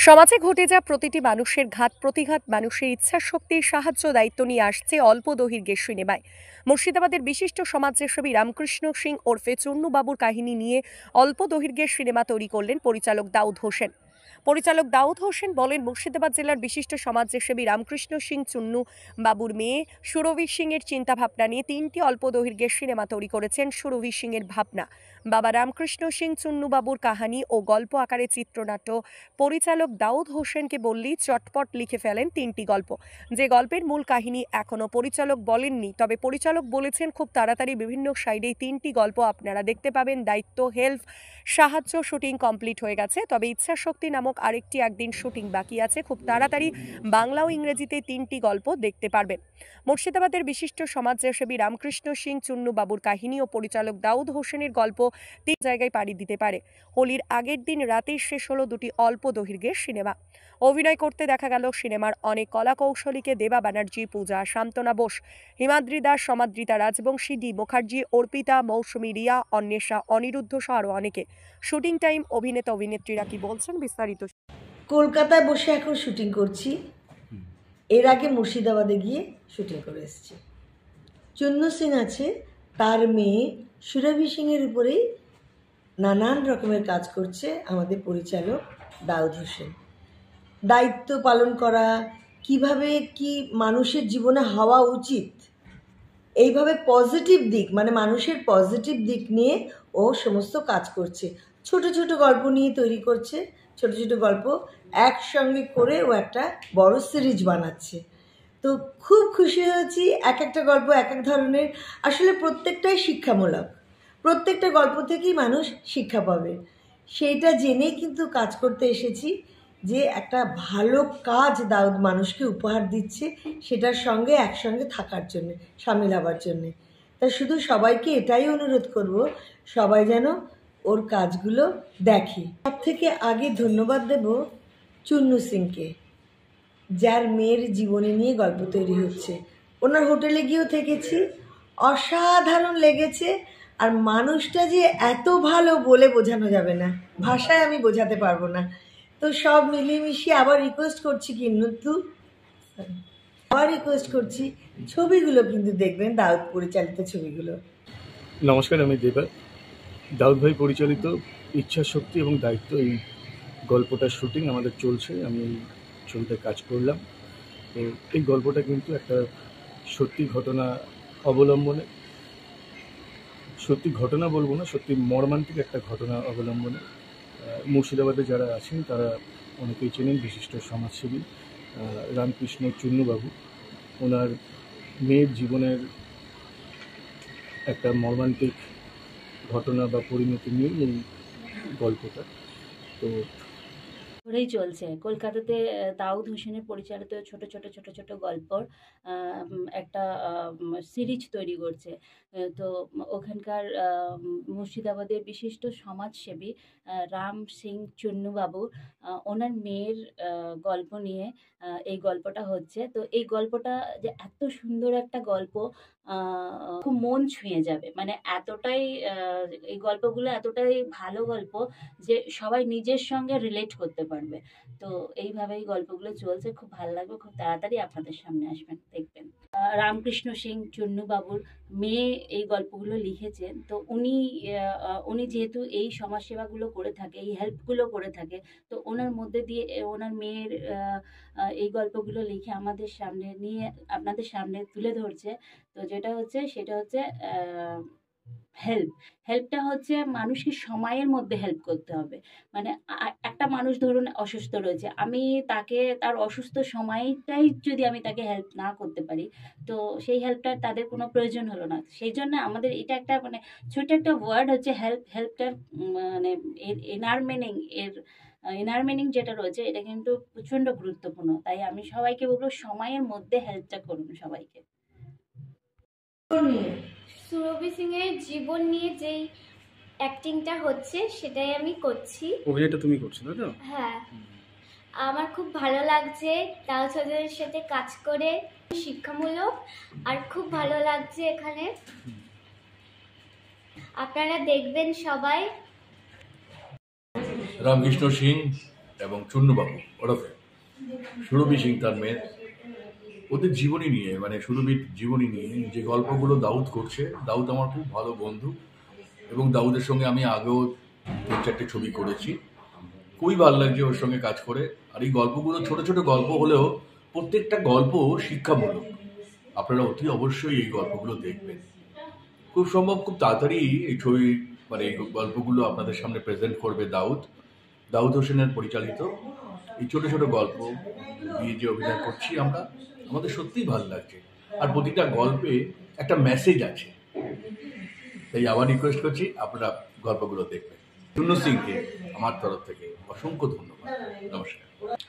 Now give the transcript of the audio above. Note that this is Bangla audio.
সমাজে ঘটে যা প্রতিটি মানুষের ঘাত প্রতিঘাত মানুষের ইচ্ছাশক্তির সাহায্য দায়িত্ব নিয়ে আসছে অল্প দৈর্ঘ্যের সিনেমায়। মুর্শিদাবাদের বিশিষ্ট সমাজসেবী রামকৃষ্ণ সিং ওরফে চুন্নু বাবুর কাহিনী নিয়ে অল্প দৈর্ঘ্যের সিনেমা তৈরি করলেন পরিচালক দাউদ হোসেন। বলেন, মুর্শিদাবাদ জেলার বিশিষ্ট সমাজসেবী রামকৃষ্ণ সিং চুন্নু বাবুর মেয়ে সুরভি সিং এর চিন্তাভাবনা নিয়ে 3টি অল্প দৈর্ঘ্যের সিনেমা তৈরি করেছেন সুরভি সিং এর ভাবনা। বাবা রামকৃষ্ণ সিং চুন্নু বাবুর কাহিনী ও গল্প আকারে চিত্রনাট্য পরিচালক দাউদ হোসেনকে বললেই চটপট লিখে ফেলেন 3টি গল্প। যে গল্পের মূল কাহিনী এখনো পরিচালক বলেননি, তবে পরিচালক বলেছেন খুব তাড়াতাড়ি বিভিন্ন সাইডে 3টি গল্প আপনারা দেখতে পাবেন। দায়িত্ব, হেল্প, সাহায্য শুটিং কমপ্লিট হয়ে গেছে, তবে ইচ্ছাশক্তি নামক আরেকটি একদিন শুটিং বাকি আছে। খুব তাড়াতাড়ি বাংলা ও ইংরেজিতে 3টি গল্প দেখতে পারবেন। মুর্শিদাবাদের বিশিষ্ট সমাজসেবী রামকৃষ্ণ সিং চুন্নু বাবুর কাহিনী ও পরিচালক দাউদ হোসেনের গল্প 3 জায়গায় পাড়ি দিতে পারে। হোলির আগের দিন রাতেই শেষ হলো 2টি অল্প দৈর্ঘ্যের সিনেমা। অভিনয় করতে দেখা গেল সিনেমার অনেক কলা কৌশলীকে, দেবা ব্যানার্জি, পূজা, শান্তনা বোস, হিমাদ্রি দাস, সমাদ্রিতা রাজবংশী, ডি মুখার্জি, অর্পিতা, মৌসুমী, রিয়া, অন্বেষা, অনিরুদ্ধ সহ আরও অনেকে। শুটিং টাইম, অভিনেতা অভিনেত্রীরা কি বলছেন বিস্তারিত। কলকাতায় বসে এখন শুটিং করছি, এর আগে মুর্শিদাবাদে গিয়ে শুটিং করে এসেছি। চুন্নু সিং আছে, তার মেয়ে সুরভি সিংয়ের উপরেই নানান রকমের কাজ করছে আমাদের পরিচালক দাউদ হোসেন। দায়িত্ব পালন করা, কিভাবে কি মানুষের জীবনে হওয়া উচিত, এইভাবে পজিটিভ দিক মানে মানুষের পজিটিভ দিক নিয়ে ও সমস্ত কাজ করছে। ছোট ছোট গল্প নিয়ে তৈরি করছে, ছোট ছোট গল্প একসঙ্গে করে ও একটা বড় সিরিজ বানাচ্ছে। তো খুব খুশি হয়েছি। এক একটা গল্প এক এক ধরনের, আসলে প্রত্যেকটাই শিক্ষামূলক, প্রত্যেকটা গল্প থেকেই মানুষ শিক্ষা পাবে। সেইটা জেনেই কিন্তু কাজ করতে এসেছি যে একটা ভালো কাজ দাউদ মানুষকে উপহার দিচ্ছে, সেটার সঙ্গে একসঙ্গে থাকার জন্যে, সামিল হবার জন্যে। তা শুধু সবাইকে এটাই অনুরোধ করব, সবাই যেন ওর কাজগুলো দেখে। সব থেকে আগে ধন্যবাদ দেব চুন্নু সিংকে, যার মেয়ের জীবনী নিয়ে গল্প তৈরি হচ্ছে। ওনার হোটেলে গিয়েও থেকেছি, অসাধারণ লেগেছে। আর মানুষটা যে এত ভালো বলে বোঝানো যাবে না, ভাষায় আমি বোঝাতে পারবো না। তো সব মিলিয়ে মিশিয়ে আবার রিকোয়েস্ট করছি ছবিগুলো কিন্তু দেখবেন, দাউদ পরিচালিত ছবিগুলো। নমস্কার, আমি দেবা। দাউদ ভাই পরিচালিত ইচ্ছাশক্তি এবং দায়িত্ব এই গল্পটার শুটিং আমাদের চলছে। আমি ছবিতে কাজ করলাম। তো এই গল্পটা কিন্তু একটা সত্যি ঘটনা অবলম্বনে, সত্যি ঘটনা বলবো না, সত্যি মর্মান্তিক একটা ঘটনা অবলম্বনে। মুর্শিদাবাদে যারা আছেন তারা অনেকেই চেনেন বিশিষ্ট সমাজসেবী রামকৃষ্ণ চুন্নুবাবু। ওনার মেয়ের জীবনের একটা মর্মান্তিক ঘটনা বা পরিণতি নিয়ে এই গল্পটা। তো ধরেই চলছে কলকাতাতে দাউদ হোসেনের পরিচালিত ছোট ছোট গল্পর একটা সিরিজ তৈরি করছে। তো ওখানকার মুর্শিদাবাদের বিশিষ্ট সমাজসেবী রাম সিং চুন্নুবাবু, ওনার মেয়ের গল্প নিয়ে এই গল্পটা হচ্ছে। তো এই গল্পটা যে এত সুন্দর একটা গল্প, খুব মন ছুঁয়ে যাবে, মানে এতটাই এই গল্পগুলো এতটাই ভালো গল্প যে সবাই নিজের সঙ্গে রিলেট করতে পারবে। তো এইভাবেই গল্পগুলো চলছে, খুব ভালো লাগবে। খুব তাড়াতাড়ি আপনাদের সামনে আসবেন, দেখবেন। রামকৃষ্ণ সিং চুন্নু বাবুর মেয়ে এই গল্পগুলো লিখেছেন। তো উনি যেহেতু এই সমাজসেবাগুলো করে থাকে, এই হেল্পগুলো করে থাকে, তো ওনার মধ্যে দিয়ে ওনার মেয়ের এই গল্পগুলো লিখে আমাদের সামনে নিয়ে আপনাদের সামনে তুলে ধরছে। তো সেটা হচ্ছে হেল্পটা হচ্ছে মানুষকে সময়ের মধ্যে হেল্প করতে হবে। মানে একটা মানুষ ধরুন অসুস্থ রয়েছে, আমি তাকে তার অসুস্থ সময়টাই যদি আমি তাকে হেল্প না করতে পারি, তো সেই হেল্পটার তাদের কোনো প্রয়োজন হলো না। সেই জন্য আমাদের এটা একটা মানে ছোট একটা ওয়ার্ড হচ্ছে হেল্পটার মানে ইনার মিনিং যেটা রয়েছে, এটা কিন্তু প্রচণ্ড গুরুত্বপূর্ণ। তাই আমি সবাইকে বলবো সময়ের মধ্যে হেল্পটা করুন সবাইকে। সুরভি সিং এর জীবন নিয়ে যেই অ্যাক্টিংটা হচ্ছে সেটাই আমি করছি। অভিনয়টা তুমি করছো না? তো হ্যাঁ, আমার খুব ভালো লাগছে দাউদ হোসেনের সাথে কাজ করে, শিক্ষামূলক, আর খুব ভালো লাগছে এখানে। আপনারা দেখবেন সবাই। রামকৃষ্ণ সিং এবং চুন্নুবাবু ওরফে সুরভি সিং তার মেয়ের, ওদের জীবনী নিয়ে, মানে সুরভির জীবনী নিয়ে যে গল্পগুলো দাউদ করছে। দাউদ আমার খুব ভালো বন্ধু এবং দাউদের সঙ্গে আমি আগেও 3-4টে ছবি করেছি। খুবই ভালো লাগছে ওর সঙ্গে কাজ করে। আর এই গল্পগুলো ছোট ছোট গল্প হলেও প্রত্যেকটা গল্প শিক্ষামূলক। আপনারা অতি অবশ্যই এই গল্পগুলো দেখবেন। খুব সম্ভব খুব তাড়াতাড়ি এই ছবি, মানে এই গল্পগুলো আপনাদের সামনে প্রেজেন্ট করবে দাউদ হোসেনের পরিচালিত এই ছোট ছোট গল্প দিয়ে যে অভিনয় করছি আমরা, আমাদের সত্যিই ভালো লাগছে। আর প্রতিটা গল্পে একটা মেসেজ আছে। তাই আবার রিকোয়েস্ট করছি আপনারা গল্পগুলো দেখবেন। চুন্নু সিংকে আমার তরফ থেকে অসংখ্য ধন্যবাদ। নমস্কার।